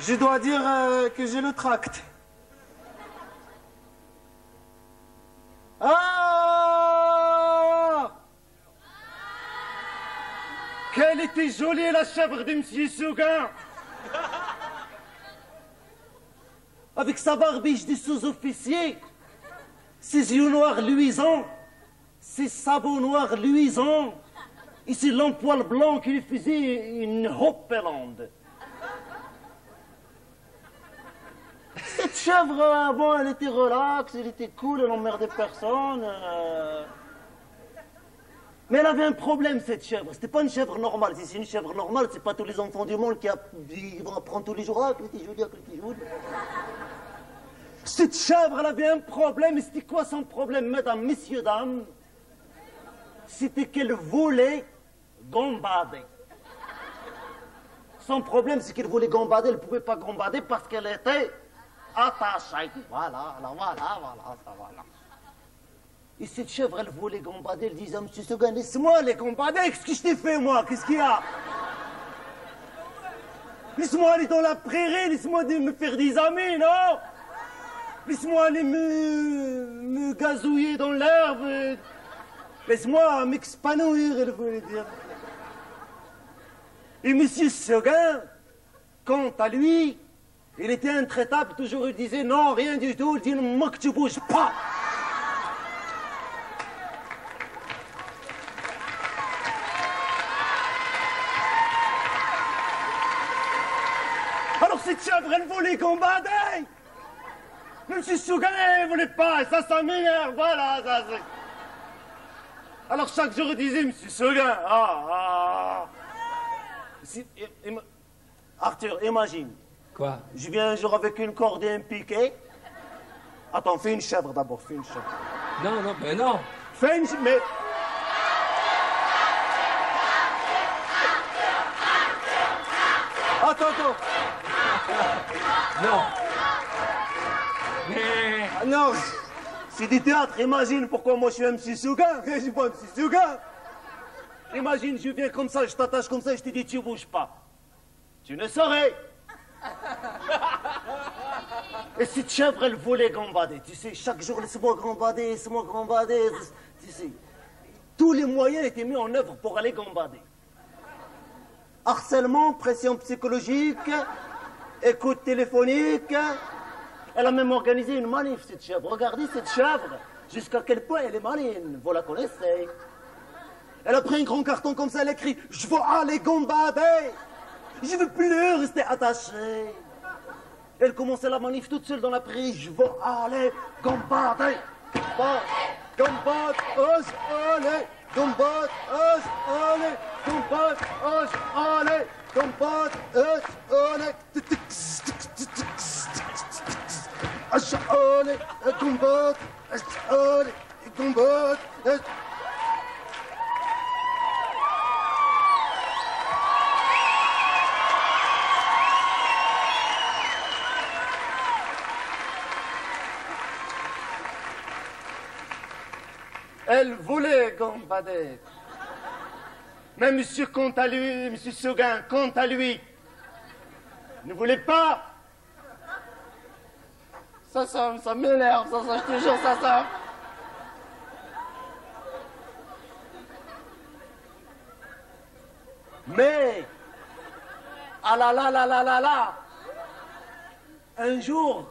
Je dois dire que j'ai le tract. Ah! Quelle était jolie la chèvre de Monsieur Seguin! Avec sa barbiche de sous-officier, ses yeux noirs luisants, ses sabots noirs luisants, et ses longs poils blancs qui lui faisaient une hopelande. Cette chèvre, bon, elle était relaxe, elle était cool, elle n'emmerdait personne. Mais elle avait un problème, cette chèvre. C'était pas une chèvre normale. Si c'est une chèvre normale, c'est pas tous les enfants du monde qui vont apprendre tous les jours. Ah, que était jolie, que était jolie. Cette chèvre, elle avait un problème. Et c'était quoi son problème, mesdames, messieurs, dames? C'était qu'elle voulait gambader. Son problème, c'est qu'elle voulait gambader. Elle ne pouvait pas gambader parce qu'elle était attachée. Voilà, ça voilà. Et cette chèvre, elle voulait gambader. Elle disait à Monsieur Seguin, laisse-moi aller gambader. Qu'est-ce que je t'ai fait, moi? Qu'est-ce qu'il y a? Laisse-moi aller dans la prairie. Laisse-moi me faire des amis, non? Laisse-moi aller me gazouiller dans l'herbe. Laisse-moi m'expanouir, elle voulait dire. Et Monsieur Seguin, quant à lui, il était intraitable. Toujours, il disait non, rien du tout. Il dit, moi que tu bouges pas. Alors cette chèvre, elle voulait gambader. Monsieur Seguin, il voulait pas. Ça m'énerve, voilà. Ça. Alors chaque jour, il disait, Monsieur Seguin, Arthur, imagine. Quoi? Je viens un jour avec une corde et un piquet. Attends, fais une chèvre d'abord, fais une chèvre. Non, ben non. Fais une chèvre, mais... Attends. Non. Mais... Ah, non, c'est du théâtre, imagine pourquoi moi je suis un Monsieur Seguin. Je suis pas un Monsieur Seguin. Imagine, je viens comme ça, je t'attache comme ça et je te dis, tu bouges pas. Tu ne saurais. Et cette chèvre, elle voulait gambader. Tu sais, chaque jour, laisse-moi gambader. Tu sais, tous les moyens étaient mis en œuvre pour aller gambader. Harcèlement, pression psychologique, écoute téléphonique. Elle a même organisé une manif, cette chèvre. Regardez cette chèvre, jusqu'à quel point elle est maligne. Vous la connaissez. Elle a pris un grand carton comme ça, elle a écrit « Je veux aller gambader. Je ne veux plus rester attachée. » Elle commençait la manif toute seule dans la prairie. « Je veux aller gambader. Gambade, allez. Gambade, allez. Gambade, allez. Gambade, allez. Allez, gambade, allez, gambade. Elle voulait gambader. Mais Monsieur Seguin, quant à lui, ne voulait pas. Ça m'énerve, ça, je te jure, ça. Mais, ah là, un jour,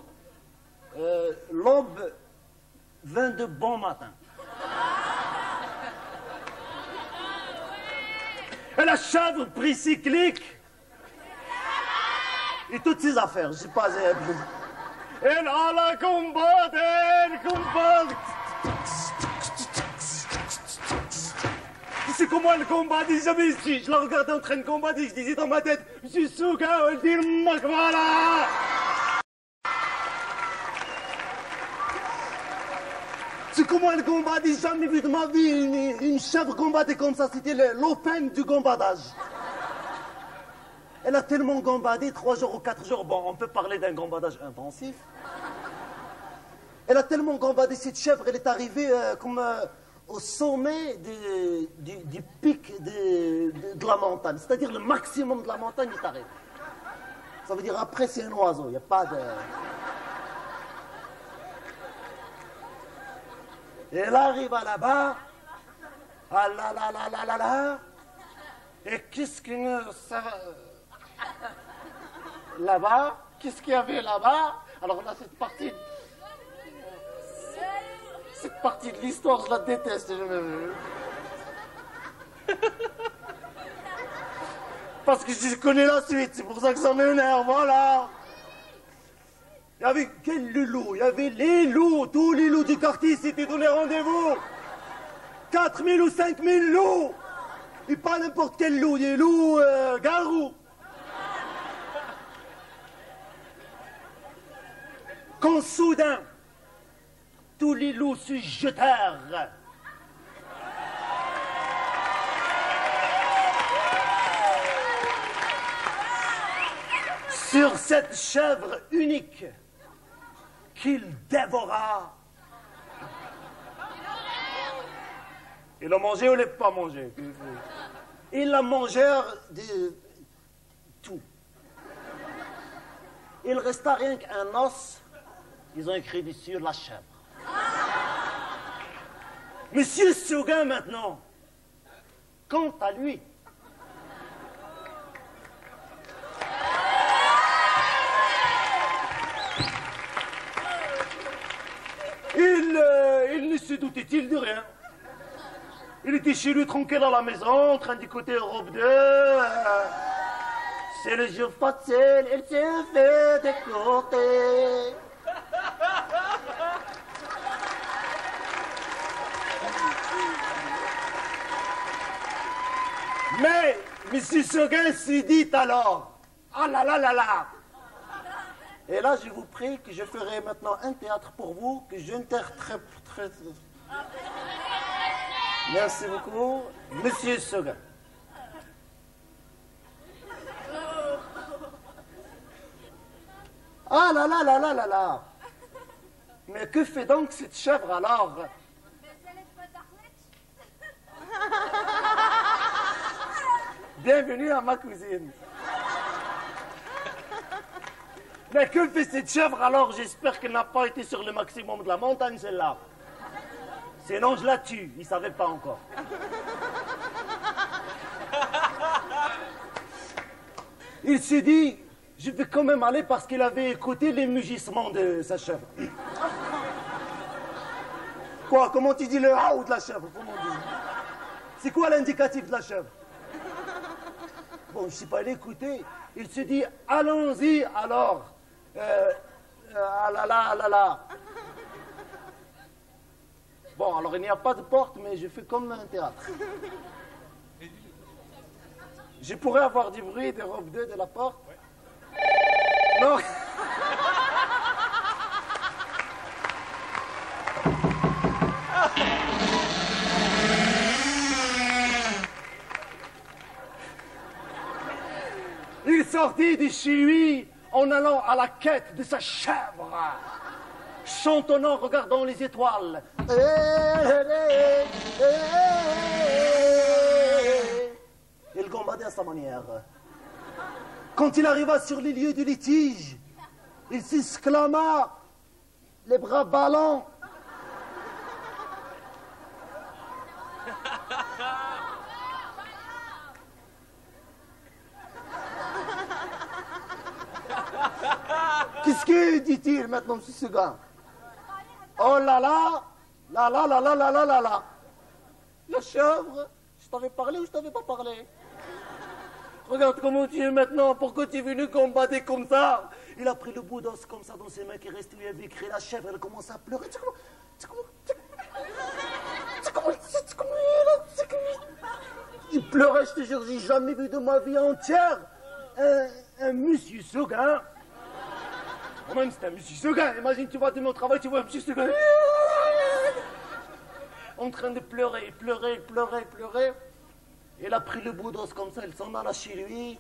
l'aube vint de bon matin. Et la chèvre prit cyclique et toutes ses affaires, je sais pas. Elle a la combatte, elle combatte. Tu sais comment elle combatte? Jamais ici. Je la regardais en train de combattre et je disais dans ma tête, Monsieur Seguin, elle dit, voilà. C'est comment elle combattait? Jamais vu de ma vie une chèvre combattait comme ça. C'était l'open du gambadage. Elle a tellement gambadé, 3 jours ou 4 jours. Bon, on peut parler d'un gambadage intensif. Elle a tellement gambadé, cette chèvre, elle est arrivée comme au sommet du pic de la montagne. C'est-à-dire le maximum de la montagne est arrivé. Ça veut dire après, c'est un oiseau. Il n'y a pas de... Et elle arrive à là-bas. Ah là là là là là là. Et qu'est-ce que... Là-bas, qu'est-ce qu'il y avait là-bas? Alors là, cette partie de l'histoire, je la déteste. Parce que je connais la suite, c'est pour ça que ça m'énerve, voilà. Il y avait quel loup? Il y avait les loups, tous les loups du quartier s'étaient donné rendez-vous. 4000 ou 5000 loups. Et pas n'importe quel loup, des loups garous. Quand soudain, tous les loups se jetèrent sur cette chèvre unique qu'il dévora. Ils l'ont mangé ou ils l'ont pas mangé? Ils la mangèrent de tout. Il resta rien qu'un os. Ils ont écrit dessus la chèvre. Monsieur Seguin, maintenant, quant à lui, il ne se doutait-il de rien. Il était chez lui tranquille à la maison, en train d'écouter Europe 2. C'est le jour facile, il s'est fait d'écouter. Mais M. Seguin s'est dit alors, ah là là là là. Et là, je vous prie que je ferai maintenant un théâtre pour vous, que j'interprète. Merci beaucoup, Monsieur Seguin. Ah là là là là là là. Mais que fait donc cette chèvre alors? Bienvenue à ma cousine. Mais que fait cette chèvre alors? J'espère qu'elle n'a pas été sur le maximum de la montagne, celle-là. Sinon, je la tue. Il ne savait pas encore. Il s'est dit, je vais quand même aller parce qu'il avait écouté les mugissements de sa chèvre. Quoi? Comment tu dis le haut de la chèvre? Comment on dit? C'est quoi l'indicatif de la chèvre? Bon, je ne sais pas l'écouter. Il se dit, allons-y alors. Ah là là, ah là là. Bon, alors il n'y a pas de porte, mais je fais comme un théâtre. Je pourrais avoir du bruit de Europe 2 de la porte? Ouais. Non. Il sortit de chez lui en allant à la quête de sa chèvre, chantonnant, regardant les étoiles. Il gambadait à sa manière. Quand il arriva sur les lieux du litige, il s'exclama, les bras ballants. Qu'est-ce que dit-il maintenant, M. Seguin? Oh là là, là là là là là là là là. La chèvre, je t'avais parlé ou je t'avais pas parlé? Regarde comment tu es maintenant, pourquoi tu es venu combattre comme ça? Il a pris le bout d'os comme ça dans ses mains qui restait, il avait écrit la chèvre, elle commence à pleurer. Il pleurait, je te jure, j'ai jamais vu de ma vie entière un monsieur Seguin. Même c'est un monsieur Seguin. Imagine, tu vas demain au travail, tu vois un monsieur Seguin en train de pleurer, pleurer, pleurer, pleurer. Il a pris le bout d'os comme ça, il s'en alla chez lui.